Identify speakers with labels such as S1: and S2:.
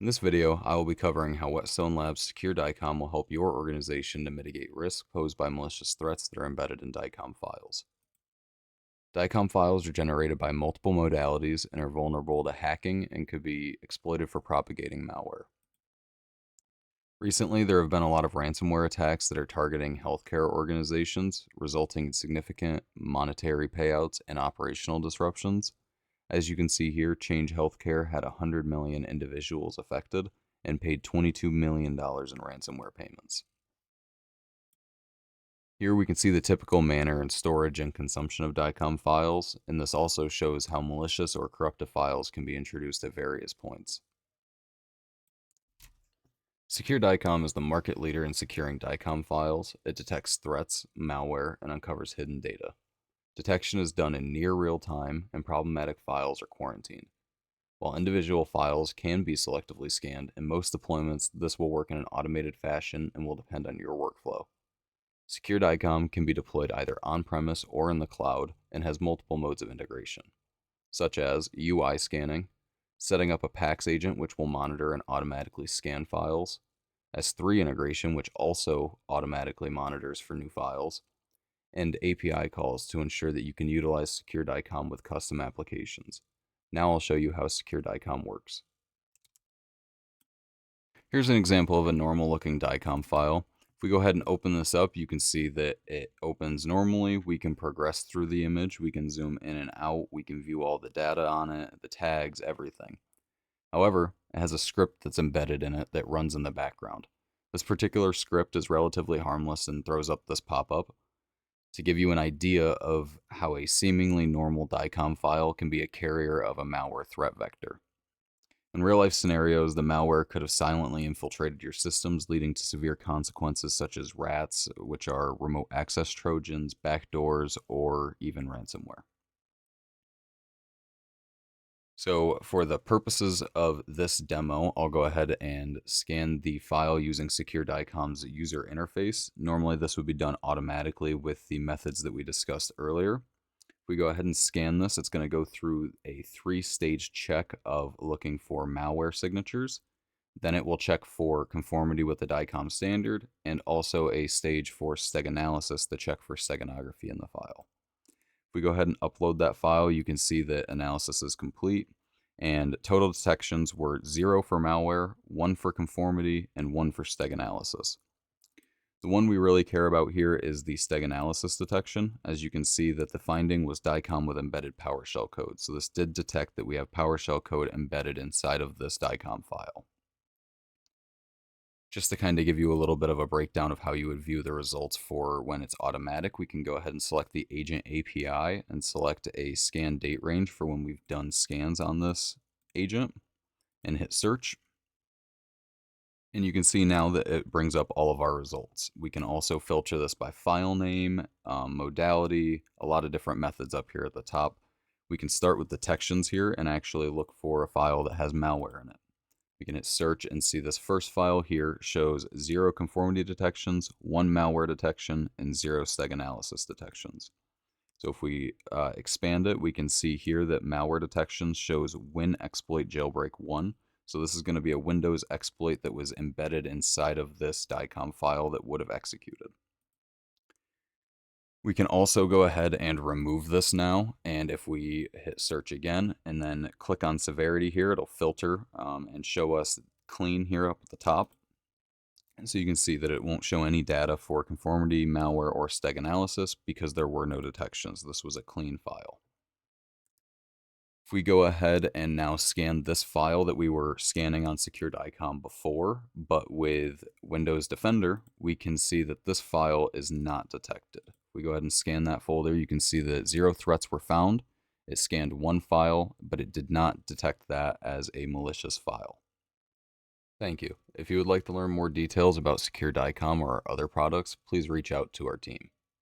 S1: In this video, I will be covering how WetStoneLabs SecureDicom will help your organization to mitigate risk posed by malicious threats that are embedded in DICOM files. DICOM files are generated by multiple modalities and are vulnerable to hacking and could be exploited for propagating malware. Recently, there have been a lot of ransomware attacks that are targeting healthcare organizations, resulting in significant monetary payouts and operational disruptions. As you can see here, Change Healthcare had 100 million individuals affected and paid $22 million in ransomware payments. Here we can see the typical manner in storage and consumption of DICOM files, and this also shows how malicious or corrupted files can be introduced at various points. SecureDicom is the market leader in securing DICOM files. It detects threats, malware, and uncovers hidden data. Detection is done in near real time, and problematic files are quarantined. While individual files can be selectively scanned, in most deployments, this will work in an automated fashion and will depend on your workflow. SecureDicom can be deployed either on-premise or in the cloud and has multiple modes of integration, such as UI scanning, setting up a PAX agent which will monitor and automatically scan files, S3 integration which also automatically monitors for new files, and API calls to ensure that you can utilize SecureDicom with custom applications. Now I'll show you how SecureDicom works. Here's an example of a normal looking DICOM file. If we go ahead and open this up, you can see that it opens normally. We can progress through the image. We can zoom in and out. We can view all the data on it, the tags, everything. However, it has a script that's embedded in it that runs in the background. This particular script is relatively harmless and throws up this pop-up to give you an idea of how a seemingly normal DICOM file can be a carrier of a malware threat vector. In real-life scenarios, the malware could have silently infiltrated your systems, leading to severe consequences such as rats, which are remote access trojans, backdoors, or even ransomware. So for the purposes of this demo, I'll go ahead and scan the file using SecureDicom's user interface. Normally this would be done automatically with the methods that we discussed earlier. If we go ahead and scan this, it's going to go through a 3-stage check of looking for malware signatures. Then it will check for conformity with the DICOM standard, and also a stage for steg analysis to check for steganography in the file. If we go ahead and upload that file, you can see that analysis is complete, and total detections were 0 for malware, 1 for conformity, and 1 for steg analysis. The one we really care about here is the steg analysis detection. As you can see that the finding was DICOM with embedded PowerShell code. So this did detect that we have PowerShell code embedded inside of this DICOM file. Just to kind of give you a little bit of a breakdown of how you would view the results for when it's automatic, we can go ahead and select the agent API and select a scan date range for when we've done scans on this agent and hit search. And you can see now that it brings up all of our results. We can also filter this by file name, modality, a lot of different methods up here at the top. We can start with detections here and actually look for a file that has malware in it. We can hit search and see this first file here shows 0 conformity detections, 1 malware detection, and 0 steg analysis detections. So if we expand it, we can see here that malware detections shows WinExploit jailbreak 1. So this is going to be a Windows exploit that was embedded inside of this DICOM file that would have executed. We can also go ahead and remove this now, and if we hit search again and then click on severity here, it'll filter and show us clean here up at the top. And so you can see that it won't show any data for conformity, malware, or steg analysis because there were no detections. This was a clean file. If we go ahead and now scan this file that we were scanning on SecureDicom before, but with Windows Defender, we can see that this file is not detected. If we go ahead and scan that folder, you can see that 0 threats were found. It scanned 1 file, but it did not detect that as a malicious file. Thank you. If you would like to learn more details about SecureDicom or our other products, please reach out to our team.